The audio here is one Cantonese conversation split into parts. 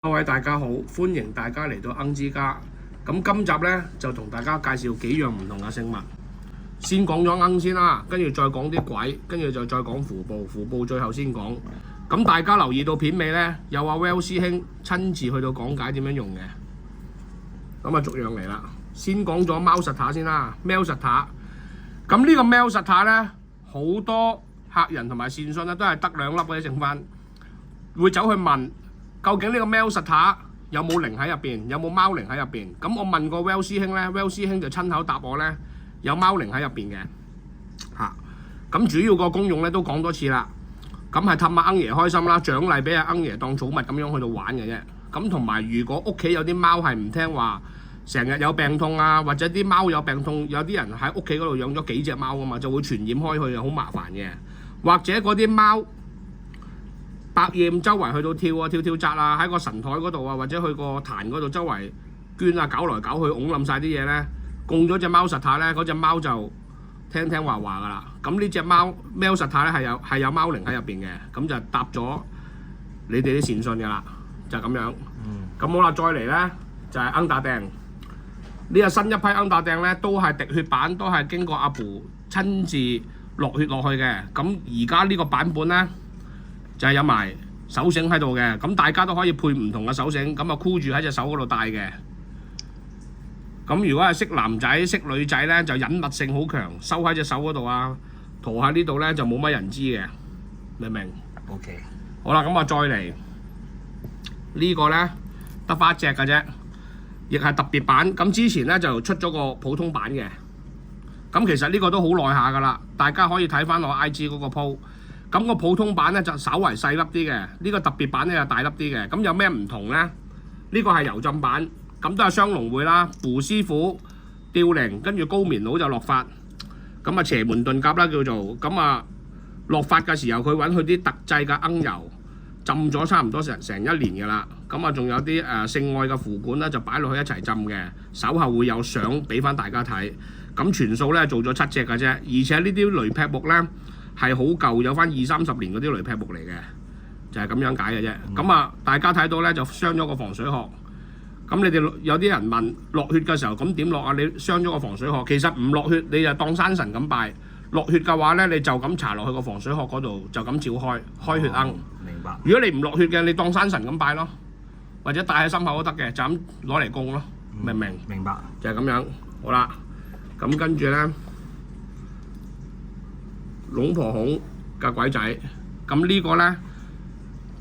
各位大家好，歡迎大家嚟到鏗之家。咁今集呢，就同大家介紹幾樣唔同嘅聖物。先講咗鏗先啦，跟住再講啲鬼，跟住就再講符報，符報最後先講。咁大家留意到片尾呢，有阿 Well 師兄親自去到講解點樣用嘅。咁啊，逐樣嚟啦。先講咗貓實塔先啦，喵實塔。咁呢個喵實塔呢，好多客人同埋善信咧都係得2粒嗰啲剩翻，會走去問。究竟呢個喵實塔有冇靈喺入邊？有冇貓靈喺入邊？咁我問過 Well 師兄呢 Well 師兄就親口答我呢，有貓靈喺入邊嘅嚇。咁主要個功用呢都講多次啦。咁係氹阿鶯爺開心啦，獎勵俾阿鶯爺當寵物咁樣去到玩嘅啫。咁同埋如果屋企有啲貓係唔聽話，成日有病痛啊，或者啲貓有病痛，有啲人喺屋企嗰度養咗幾隻貓啊嘛，就會傳染開去，好麻煩嘅。或者嗰啲貓百厭周圍去到跳啊跳紮啊，喺個神台嗰度啊，或者去個壇嗰度周圍捐啊，搞來搞去，拱冧晒啲嘢呢。供咗隻貓實塔呢，嗰隻貓就聽話噶啦。咁呢隻貓喵實塔呢係有貓靈喺入邊嘅，咁就答咗你哋啲善信噶啦，就咁樣。咁好啦，再嚟呢，就係鶯打釘。呢個新一批鶯打釘呢，都係滴血版，都係經過阿婆親自落血落去嘅。咁而家呢個版本呢，就係有埋手繩喺度嘅，咁大家都可以配唔同嘅手繩，咁啊箍住喺隻手嗰度戴嘅。咁如果係識男仔識女仔呢，就隱密性好強，收喺隻手嗰度啊，塗喺呢度呢，就冇乜人知嘅，明唔明 ？OK。好啦，咁啊再嚟呢個呢，得返一隻嘅啫，亦係特別版。咁之前呢，就出咗個普通版嘅，咁其實呢個都好耐下噶啦，大家可以睇翻我 IG 嗰個 po。咁個普通版咧就稍為細粒啲嘅，呢個特別版咧就大粒啲嘅。咁有咩唔同咧？呢個係油浸版，咁都係雙龍會啦，符師傅吊靈，跟住高棉佬就落法，咁啊邪門遁甲啦叫做。咁啊落法嘅時候，佢揾佢啲特製嘅鶯油浸咗差唔多成1年嘅啦。咁啊仲有啲聖愛嘅符管咧就擺落去一齊浸嘅，稍後會有相俾翻大家睇。咁全數咧做咗7隻嘅啫，而且呢啲雷劈木咧係好舊，有翻20-30年嗰啲雷劈木嚟嘅，就係咁樣解嘅啫。咁啊，大家睇到咧就傷咗個防水殼。咁你哋有啲人問落血嘅時候，咁點落啊？你傷咗個防水殼，其實唔落血你就當山神咁拜。落血嘅話咧，你就咁搽落去個防水殼嗰度，就咁照開血鶯。明白。如果你唔落血嘅，你當山神咁拜咯，或者戴喺心口都得嘅，就咁攞嚟供咯，明唔明？明白。就係咁樣。好啦，咁跟住咧。龍婆孔嘅鬼仔，咁呢個呢，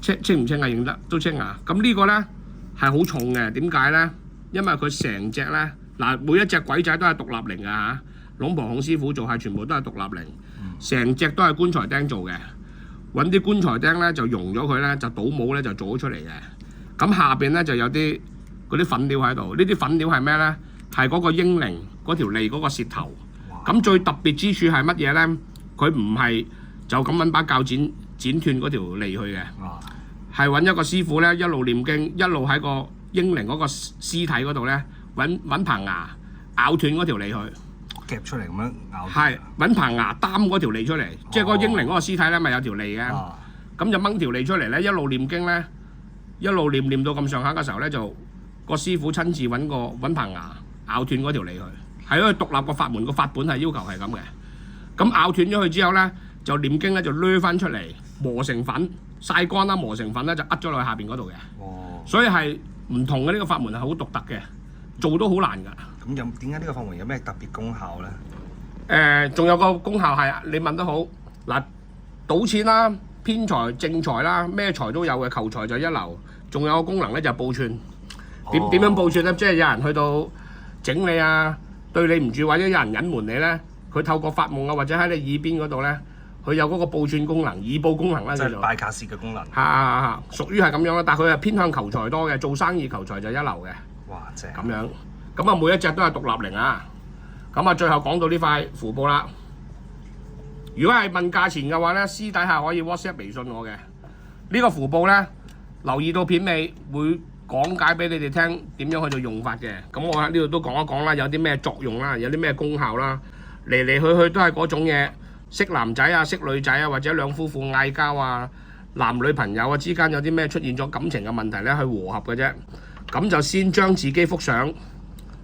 清唔清啊？認得都清啊！咁呢個呢，係好重嘅，點解呢？因為佢成隻呢，嗱每一隻鬼仔都係獨立靈㗎嚇，龍婆孔師傅做係全部都係獨立靈，成隻都係棺材釘做嘅，揾啲棺材釘呢，就溶咗佢呢，就倒模呢，就做咗出嚟嘅。咁下邊呢，就有啲嗰啲粉料喺度，呢啲粉料係咩呢？係嗰個英靈嗰條脷嗰個舌頭。咁最特別之處係乜嘢呢？佢唔係就咁揾把鉸剪斷嗰條脷去嘅，係揾一個師傅咧，一路念經，一路喺個英靈嗰個屍體嗰度咧揾棚牙咬斷嗰條脷去，夾出嚟咁樣咬。係揾棚牙擔嗰條脷出嚟，即係嗰個英靈嗰個屍體咧，咪有條脷嘅，咁就掹條脷出嚟咧，一路念經咧，一路念到咁上下嘅時候咧，就個師傅親自揾棚牙咬斷嗰條脷去，係因為獨立個法門個法本係要求係咁嘅。咁咬斷咗佢之後咧，就念經咧就掠翻出嚟，磨成粉，曬乾啦，磨成粉咧就呃咗落去下邊嗰度嘅。所以係唔同嘅，呢個法門係好獨特嘅，做都好難㗎。咁點解呢個法門有咩特別功效咧？仲有個功效係你問得好嗱，賭錢啦、偏財、正財啦，咩財都有嘅，求財就一流。仲有個功能咧就係報串。點樣報串咧？即係有人去到整你啊，對你唔住，或者有人隱瞞你咧。佢透過發夢啊，或者喺你耳邊嗰度咧，佢有嗰個報串功能、耳報功能啦，叫做拜卡士嘅功能。屬於係咁樣啦，但係佢係偏向求財多嘅，做生意求財就一流嘅。哇，正！咁樣，咁啊每一隻都係獨立靈啊。咁啊最後講到呢塊符報啦。如果係問價錢嘅話咧，私底下可以 WhatsApp 微信我嘅。呢個符報咧，留意到片尾會講解俾你哋聽點樣去做用法嘅。咁我喺呢度都講一講啦，有啲咩作用啦，有啲咩功效啦。嚟嚟去去都係嗰種嘢，識男仔啊，識女仔啊，或者兩夫婦嗌交啊，男女朋友啊之間有啲咩出現咗感情嘅問題咧，去和合嘅啫。咁就先將自己幅相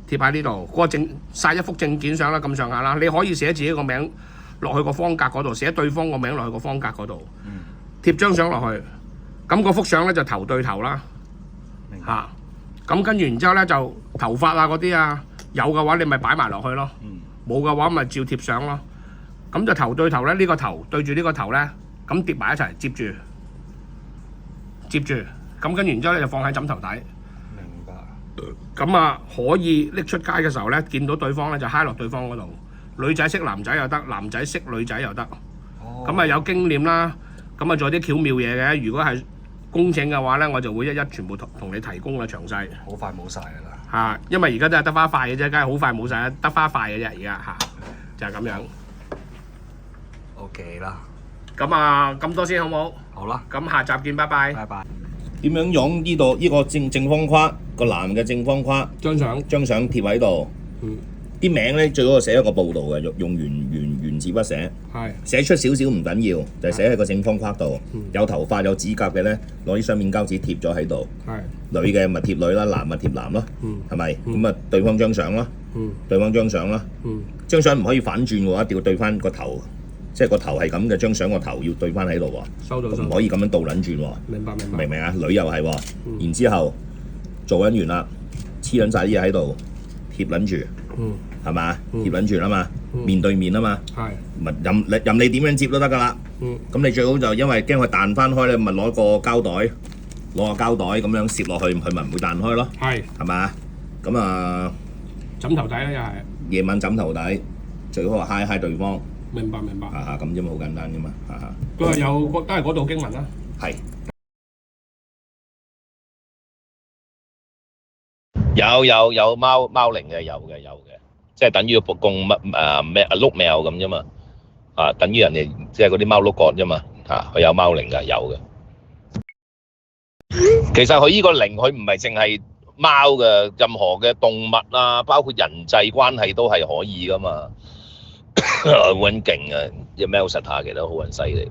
貼喺呢度，嗰個晒一幅證件相啦，咁上下啦。你可以寫自己個名落去個方格嗰度，寫對方個名落去個方格嗰度，貼張相落去。咁嗰幅相咧就頭對頭啦，嚇。咁跟住然之後咧就頭髮啊嗰啲啊，有嘅話你咪擺埋落去咯，冇嘅話咪照貼相咯。咁就頭對頭咧，呢個頭對住呢個頭咧，咁疊埋一齊接住，咁跟住然之後咧就放喺枕頭底。明白。咁啊可以拎出街嘅時候咧，見到對方咧就揩落對方嗰度。女仔識男仔又得，男仔識女仔又得。咁啊有經驗啦，咁啊仲有啲巧妙嘢嘅。如果係工程嘅話咧，我就會一一全部同你提供嘅詳細。好快冇晒㗎啦。嚇，因為而家都係得花塊嘅啫，梗係好快冇晒，得花塊嘅啫。而家嚇就係咁樣。OK 啦。咁啊咁多先好冇？好啦。咁下集見，拜拜。拜拜。點樣用呢度呢個正方框個男嘅正方框張相貼喺度，啲名咧最好寫一個報導嘅，用原字筆寫，寫出少少唔緊要，就寫喺個正方框度。有頭髮有指甲嘅咧，攞啲雙面膠紙貼咗喺度。女嘅咪貼女啦，男咪貼男咯，係咪？咁啊對方張相咯，張相唔可以反轉嘅話，一定要對翻個頭。即係個頭係咁嘅，張相個頭要對翻喺度喎，收到，唔可以咁樣倒撚轉喎。明白。明唔明啊？女又係喎，然之後做緊完啦，黐撚晒啲嘢喺度，貼撚住，係嘛？貼撚住啦嘛，面對面啊嘛，咪任你點樣接都得㗎啦。咁你最好就因為驚佢彈翻開咧，咪攞個膠袋咁樣攝落去，佢咪唔會彈開咯。係嘛？咁啊，枕頭底咧又係夜晚枕頭底，最好係揩對方。明白。咁啫嘛，好簡單啫嘛，都係嗰度經文啦。係。有貓齡嘅，有嘅，即係等於供咩碌喵咁啫嘛，等於人哋即係嗰啲貓碌角啫嘛，佢有貓齡嘅，有嘅。其實佢呢個齡，佢唔係淨係貓嘅，任何嘅動物啊，包括人際關係都係可以噶嘛。好撚勁啊！隻貓實下其實好撚犀利。